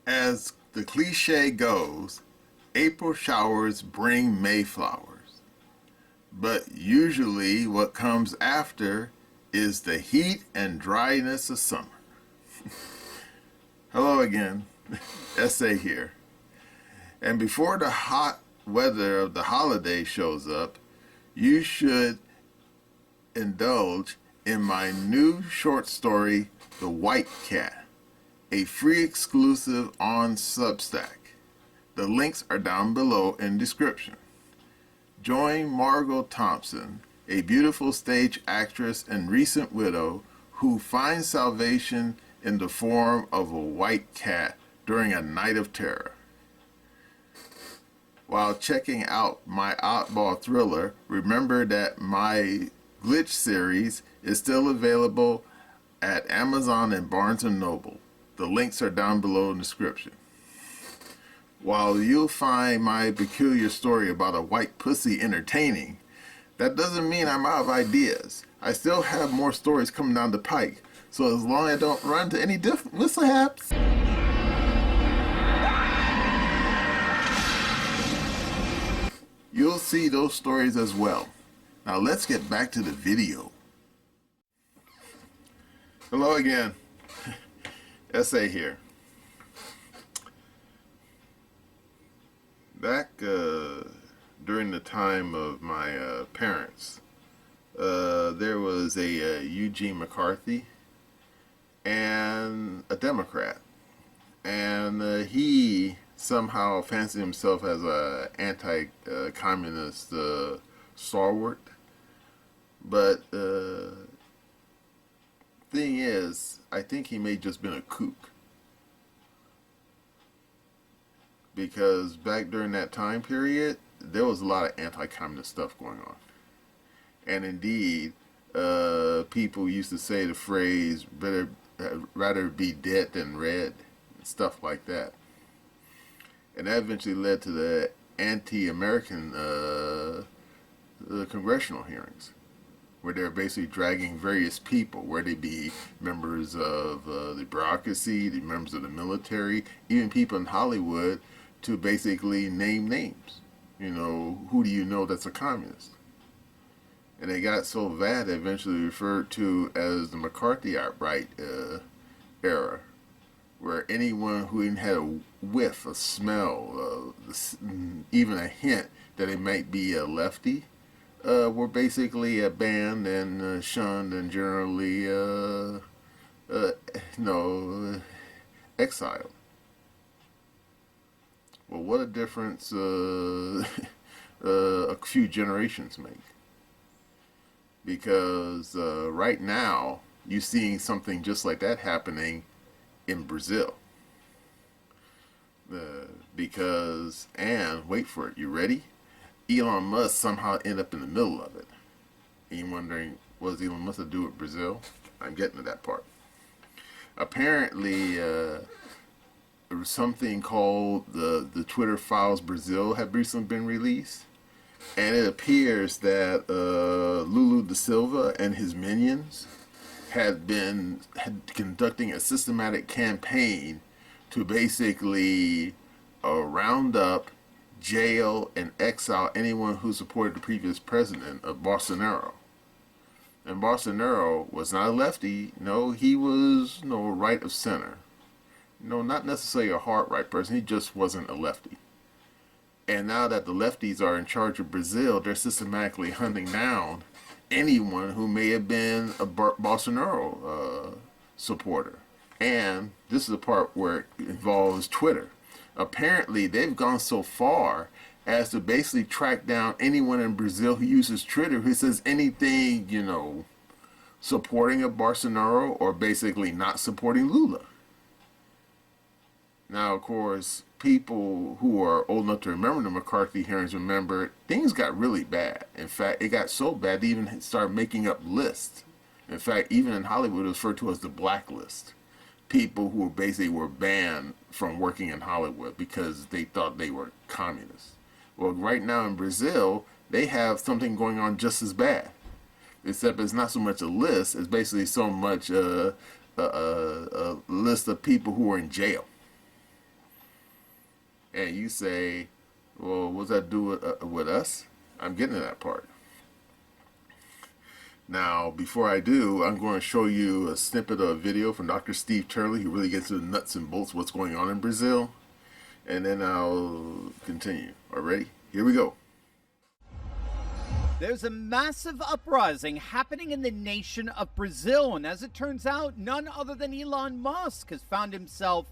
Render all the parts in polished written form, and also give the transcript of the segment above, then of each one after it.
As the cliche goes, April showers bring May flowers. But usually what comes after is the heat and dryness of summer. Hello again, SA here. And before the hot weather of the holiday shows up, you should indulge in my new short story, The White Cat, a free exclusive on Substack. The links are down below in description. Join Margot Thompson, a beautiful stage actress and recent widow who finds salvation in the form of a white cat during a night of terror. While checking out my oddball thriller, remember that my Glitch series is still available at Amazon and Barnes & Noble. The links are down below in the description. While you'll find my peculiar story about a white pussy entertaining, that doesn't mean I'm out of ideas. I still have more stories coming down the pike, so as long as I don't run into any mishaps, you'll see those stories as well. Now let's get back to the video. Hello again, SA here. Back during the time of my parents, there was a Eugene McCarthy and a Democrat, and he somehow fancied himself as a anti-communist stalwart. But thing is, I think he may have just been a kook, because back during that time period there was a lot of anti-communist stuff going on, and indeed people used to say the phrase better rather be dead than red and stuff like that, and that eventually led to the anti-American congressional hearings, where they're basically dragging various people, where they be members of the bureaucracy, the members of the military, even people in Hollywood, to basically name names. You know, who do you know that's a communist? And they got so bad they eventually referred to as the McCarthy outright era, where anyone who even had a whiff, a smell, even a hint that it might be a lefty, were basically banned and shunned and generally, exiled. Well, what a difference a few generations make. Because right now, you're seeing something just like that happening in Brazil. Because, and wait for it, you ready? Elon Musk somehow ended up in the middle of it. And you're wondering, what does Elon Musk to do with Brazil? I'm getting to that part. Apparently, there was something called the Twitter Files Brazil have recently been released. And it appears that Lula da Silva and his minions had conducting a systematic campaign to basically round up, jail, and exile anyone who supported the previous president of Bolsonaro. And Bolsonaro was not a lefty. No, he was right of center. No, not necessarily a hard right person. He just wasn't a lefty. And now that the lefties are in charge of Brazil, they're systematically hunting down anyone who may have been a Bolsonaro supporter. And this is the part where it involves Twitter. Apparently, they've gone so far as to basically track down anyone in Brazil who uses Twitter who says anything, supporting a Bolsonaro or basically not supporting Lula. Now, of course, people who are old enough to remember the McCarthy hearings remember things got really bad. In fact, it got so bad they even started making up lists. In fact, even in Hollywood, it was referred to as the blacklist. People who were banned from working in Hollywood because they thought they were communists. Well, right now in Brazil, they have something going on just as bad. Except it's not so much a list, it's basically so much a list of people who are in jail. And you say, well, what's that do with us? I'm getting to that part. Now, before I do, I'm going to show you a snippet of a video from Dr. Steve Turley, who really gets to the nuts and bolts of what's going on in Brazil. And then I'll continue. All right, here we go. There's a massive uprising happening in the nation of Brazil. And as it turns out, none other than Elon Musk has found himself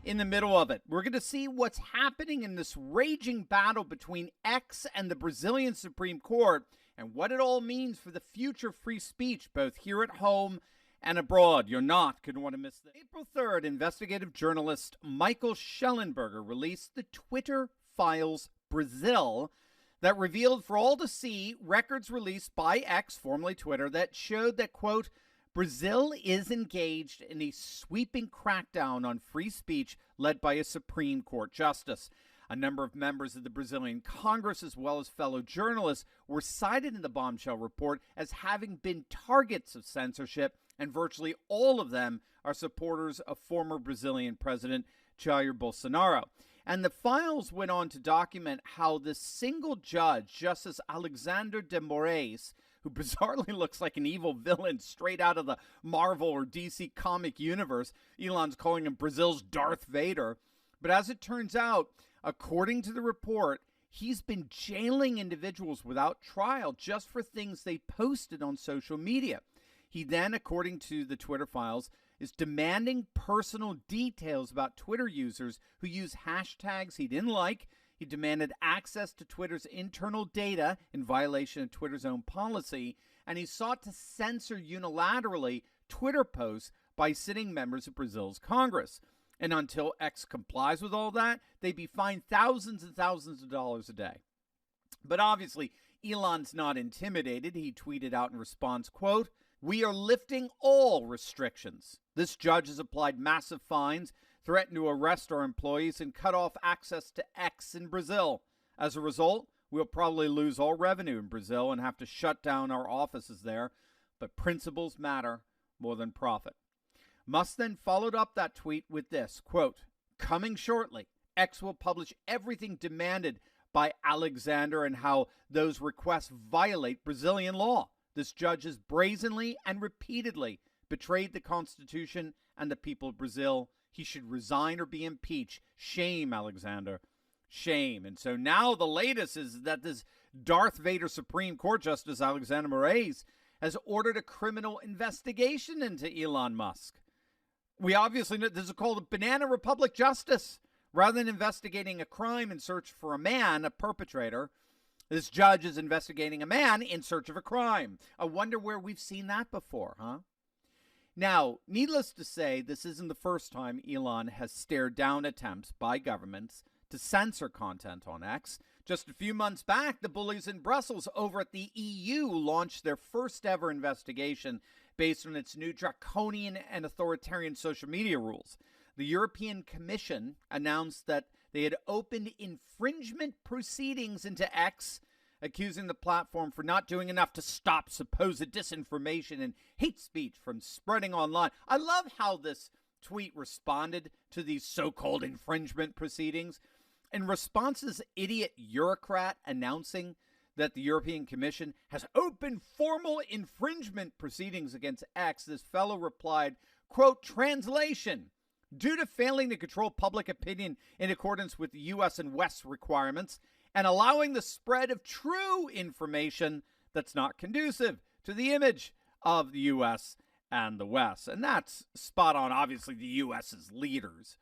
in the middle of it. We're going to see what's happening in this raging battle between X and the Brazilian Supreme Court and what it all means for the future of free speech, both here at home and abroad. You're not going to want to miss this. April 3rd, investigative journalist Michael Schellenberger released the Twitter Files Brazil that revealed for all to see records released by X, formerly Twitter, that showed that, quote, Brazil is engaged in a sweeping crackdown on free speech led by a Supreme Court justice. A number of members of the Brazilian Congress, as well as fellow journalists, were cited in the bombshell report as having been targets of censorship, and virtually all of them are supporters of former Brazilian President Jair Bolsonaro. And the files went on to document how this single judge, Justice Alexander de Moraes, who bizarrely looks like an evil villain straight out of the Marvel or DC comic universe. Elon's calling him Brazil's Darth Vader. But as it turns out, according to the report, he's been jailing individuals without trial just for things they posted on social media. He then, according to the Twitter files, is demanding personal details about Twitter users who use hashtags he didn't like. He demanded access to Twitter's internal data in violation of Twitter's own policy, and he sought to censor unilaterally Twitter posts by sitting members of Brazil's Congress. And until X complies with all that, they'd be fined thousands and thousands of dollars a day. But obviously, Elon's not intimidated. He tweeted out in response, quote, we are lifting all restrictions. This judge has applied massive fines, threatened to arrest our employees, and cut off access to X in Brazil. As a result, we'll probably lose all revenue in Brazil and have to shut down our offices there. But principles matter more than profit. Musk then followed up that tweet with this, quote, coming shortly, X will publish everything demanded by Alexander and how those requests violate Brazilian law. This judge has brazenly and repeatedly betrayed the Constitution and the people of Brazil. He should resign or be impeached. Shame, Alexander. Shame. And so now the latest is that this Darth Vader Supreme Court Justice Alexander Moraes has ordered a criminal investigation into Elon Musk. We obviously know this is called a Banana Republic justice. Rather than investigating a crime in search for a man, a perpetrator, this judge is investigating a man in search of a crime. I wonder where we've seen that before, huh? Now, needless to say, this isn't the first time Elon has stared down attempts by governments to censor content on X. Just a few months back, the bullies in Brussels over at the EU launched their first ever investigation based on its new draconian and authoritarian social media rules. The European Commission announced that they had opened infringement proceedings into X, accusing the platform for not doing enough to stop supposed disinformation and hate speech from spreading online. I love how this tweet responded to these so-called infringement proceedings. In response to this idiot bureaucrat announcing that the European Commission has opened formal infringement proceedings against X, this fellow replied, quote, translation, due to failing to control public opinion in accordance with the U.S. and West requirements and allowing the spread of true information that's not conducive to the image of the U.S. and the West. And that's spot on, obviously, the U.S.'s leaders.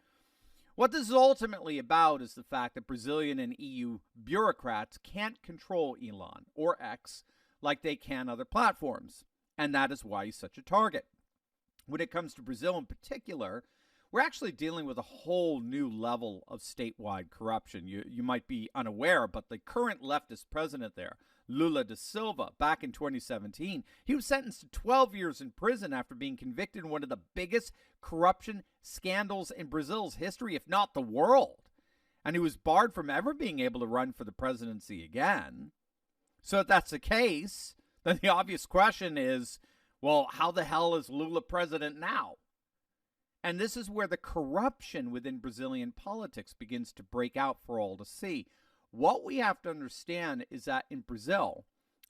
What this is ultimately about is the fact that Brazilian and EU bureaucrats can't control Elon or X like they can other platforms. And that is why he's such a target. When it comes to Brazil in particular, we're actually dealing with a whole new level of statewide corruption. You might be unaware, but the current leftist president there, Lula da Silva, back in 2017, he was sentenced to 12 years in prison after being convicted in one of the biggest corruption scandals in Brazil's history, if not the world. And he was barred from ever being able to run for the presidency again. So if that's the case, then the obvious question is, well, how the hell is Lula president now? And this is where the corruption within Brazilian politics begins to break out for all to see. What we have to understand is that in Brazil,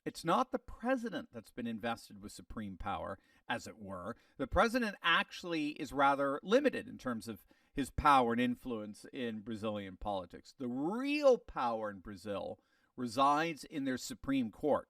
it's not the president that's been invested with supreme power, as it were. The president actually is rather limited in terms of his power and influence in Brazilian politics. The real power in Brazil resides in their Supreme Court.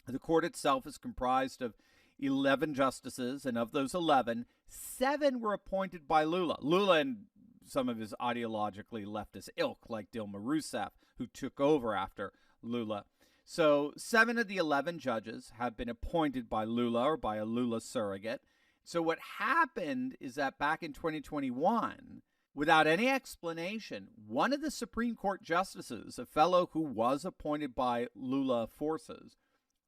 The court itself is comprised of 11 justices, and of those 11, 7 were appointed by Lula. Lula and some of his ideologically leftist ilk, like Dilma Rousseff, who took over after Lula. So 7 of the 11 judges have been appointed by Lula or by a Lula surrogate. So what happened is that back in 2021, without any explanation, one of the Supreme Court justices, a fellow who was appointed by Lula forces,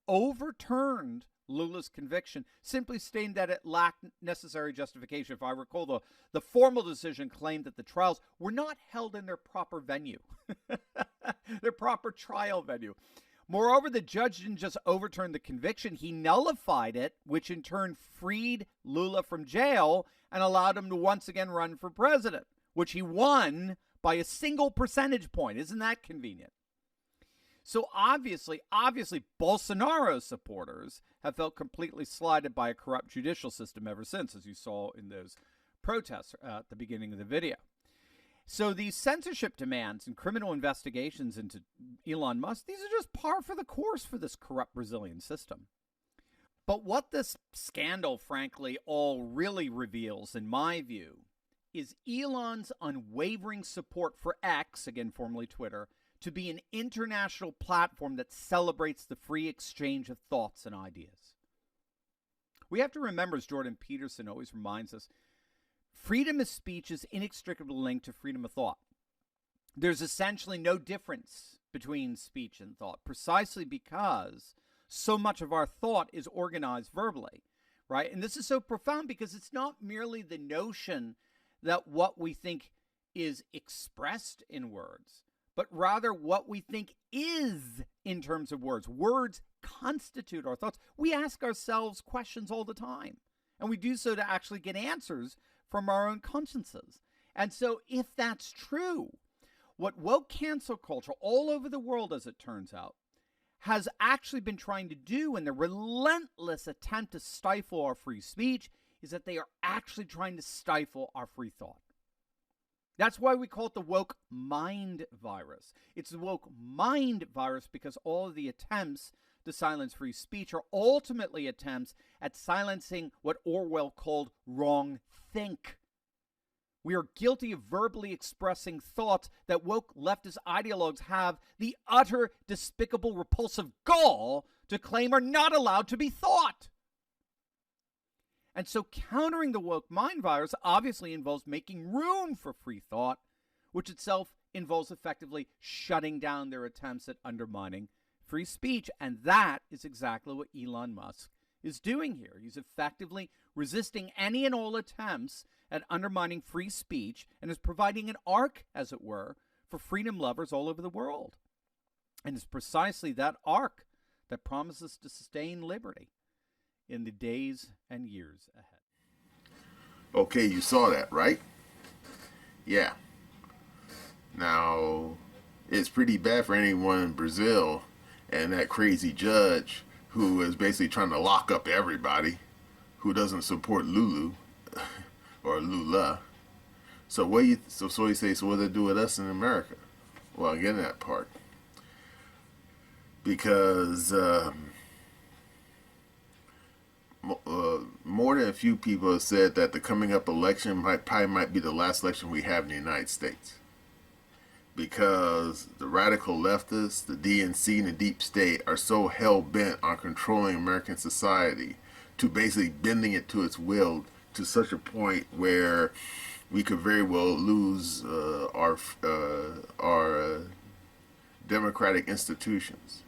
overturned Lula's conviction, simply stating that it lacked necessary justification. If I recall, the formal decision claimed that the trials were not held in their proper venue, their proper trial venue. Moreover, the judge didn't just overturn the conviction, he nullified it, which in turn freed Lula from jail and allowed him to once again run for president, which he won by a single percentage point. Isn't that convenient? So obviously, Bolsonaro supporters have felt completely slighted by a corrupt judicial system ever since, as you saw in those protests at the beginning of the video. So these censorship demands and criminal investigations into Elon Musk, these are just par for the course for this corrupt Brazilian system. But what this scandal, frankly, all really reveals, in my view, is Elon's unwavering support for X, again formerly Twitter, to be an international platform that celebrates the free exchange of thoughts and ideas. We have to remember, as Jordan Peterson always reminds us, freedom of speech is inextricably linked to freedom of thought. There's essentially no difference between speech and thought, precisely because so much of our thought is organized verbally, right? And this is so profound because it's not merely the notion that what we think is expressed in words, but rather what we think is in terms of words. Words constitute our thoughts. We ask ourselves questions all the time, and we do so to actually get answers from our own consciences. And so if that's true, what woke cancel culture all over the world, as it turns out, has actually been trying to do in the relentless attempt to stifle our free speech is that they are actually trying to stifle our free thought. That's why we call it the woke mind virus. It's the woke mind virus because all of the attempts to silence free speech are ultimately attempts at silencing what Orwell called wrong think. We are guilty of verbally expressing thoughts that woke leftist ideologues have the utter, despicable, repulsive gall to claim are not allowed to be thought. And so countering the woke mind virus obviously involves making room for free thought, which itself involves effectively shutting down their attempts at undermining free speech. And that is exactly what Elon Musk is doing here. He's effectively resisting any and all attempts at undermining free speech and is providing an arc, as it were, for freedom lovers all over the world. And it's precisely that arc that promises to sustain liberty in the days and years ahead. Okay, you saw that, right? Yeah. Now, it's pretty bad for anyone in Brazil and that crazy judge who is basically trying to lock up everybody who doesn't support Lulu or Lula. So what you say, so what do they do with us in America? Well, I get that part. Because more than a few people have said that the coming up election might be the last election we have in the United States. Because the radical leftists, the DNC, and the deep state are so hell-bent on controlling American society to basically bending it to its will to such a point where we could very well lose our democratic institutions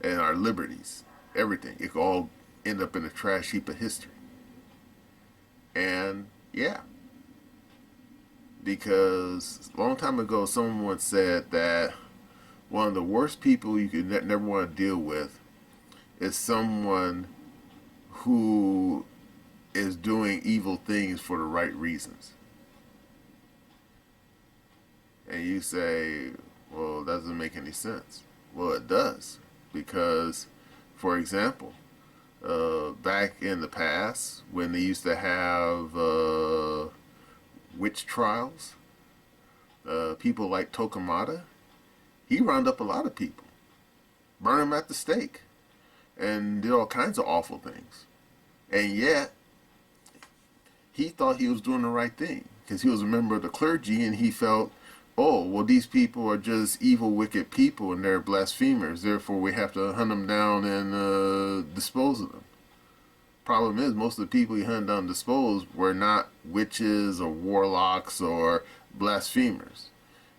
and our liberties, everything. It could all end up in a trash heap of history. And yeah, because a long time ago someone once said that one of the worst people you could never want to deal with is someone who is doing evil things for the right reasons. And you say, well, it doesn't make any sense. Well, it does. Because, for example, back in the past, when they used to have witch trials, people like Tokamata, he rounded up a lot of people, burned them at the stake, and did all kinds of awful things. And yet, he thought he was doing the right thing because he was a member of the clergy and he felt, oh, well, these people are just evil, wicked people and they're blasphemers. Therefore, we have to hunt them down and dispose of them. Problem is, most of the people he hunted down and disposed were not witches or warlocks or blasphemers.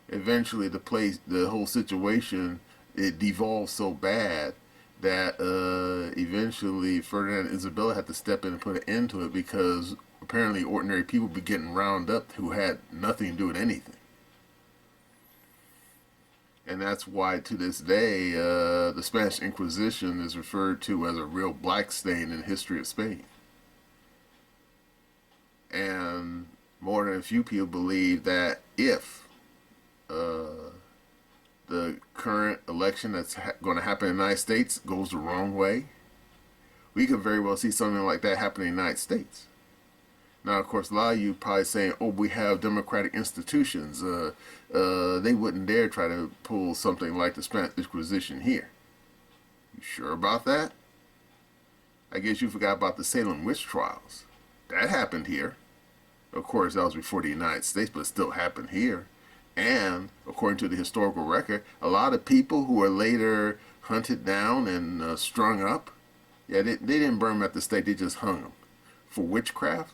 Eventually, the whole situation, it devolved so bad that eventually Ferdinand and Isabella had to step in and put an end to it because apparently ordinary people be getting rounded up who had nothing to do with anything. And that's why to this day the Spanish Inquisition is referred to as a real black stain in the history of Spain. And more than a few people believe that if the current election that's going to happen in the United States goes the wrong way, we could very well see something like that happen in the United States. Now, of course, a lot of you probably saying, oh, we have democratic institutions. They wouldn't dare try to pull something like the Spanish Inquisition here. You sure about that? I guess you forgot about the Salem witch trials. That happened here. Of course, that was before the United States, but it still happened here. And, according to the historical record, a lot of people who were later hunted down and strung up, they didn't burn them at the stake, they just hung them. For witchcraft,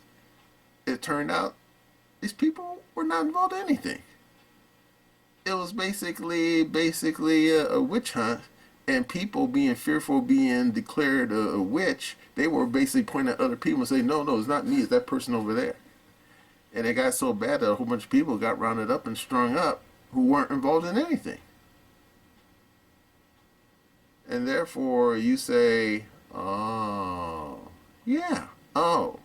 it turned out these people were not involved in anything. It was basically a witch hunt, and people being fearful of being declared a witch, they were basically pointing at other people and saying, no, it's not me, it's that person over there. And it got so bad that a whole bunch of people got rounded up and strung up who weren't involved in anything. And therefore, you say, oh, yeah, oh.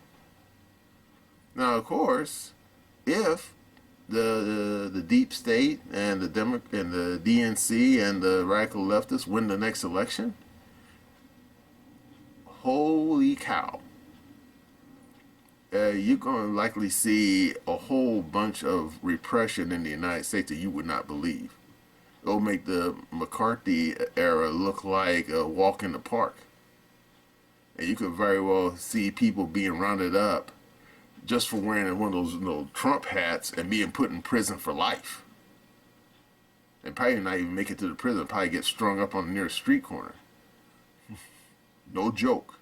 Now, of course, if the deep state and the DNC and the radical leftists win the next election, holy cow. You're going to likely see a whole bunch of repression in the United States that you would not believe. It'll make the McCarthy era look like a walk in the park. And you could very well see people being rounded up just for wearing one of those Trump hats and being put in prison for life. And probably not even make it to the prison, probably get strung up on the nearest street corner. No joke.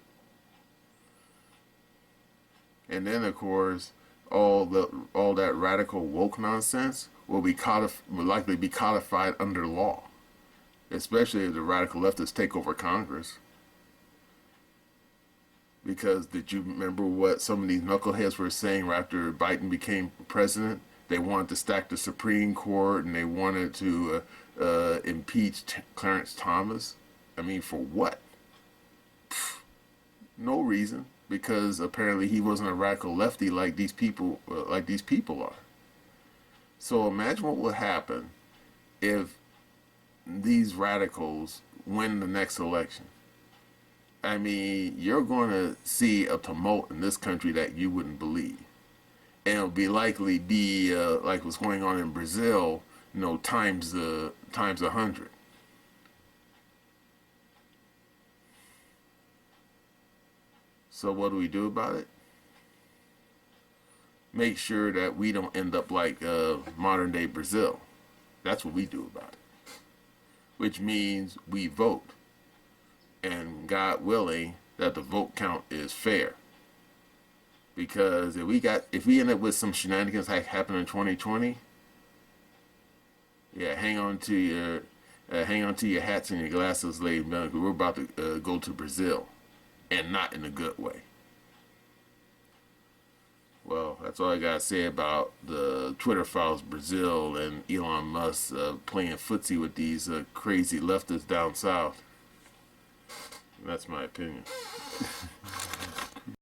And then, of course, all that radical woke nonsense will likely be codified under law, especially if the radical leftists take over Congress. Because did you remember what some of these knuckleheads were saying right after Biden became president? They wanted to stack the Supreme Court and they wanted to impeach Clarence Thomas. I mean, for what? No reason. Because apparently he wasn't a radical lefty like these people are. So imagine what would happen if these radicals win the next election. I mean, you're going to see a tumult in this country that you wouldn't believe. And it'll likely be like what's going on in Brazil, times 100. So what do we do about it? Make sure that we don't end up like modern day Brazil. That's what we do about it. Which means we vote. And God willing, that the vote count is fair. Because if we end up with some shenanigans like happened in 2020, yeah, hang on to your hats and your glasses, ladies and gentlemen. We're about to go to Brazil. And not in a good way. Well, that's all I got to say about the Twitter files Brazil and Elon Musk playing footsie with these crazy leftists down south. That's my opinion.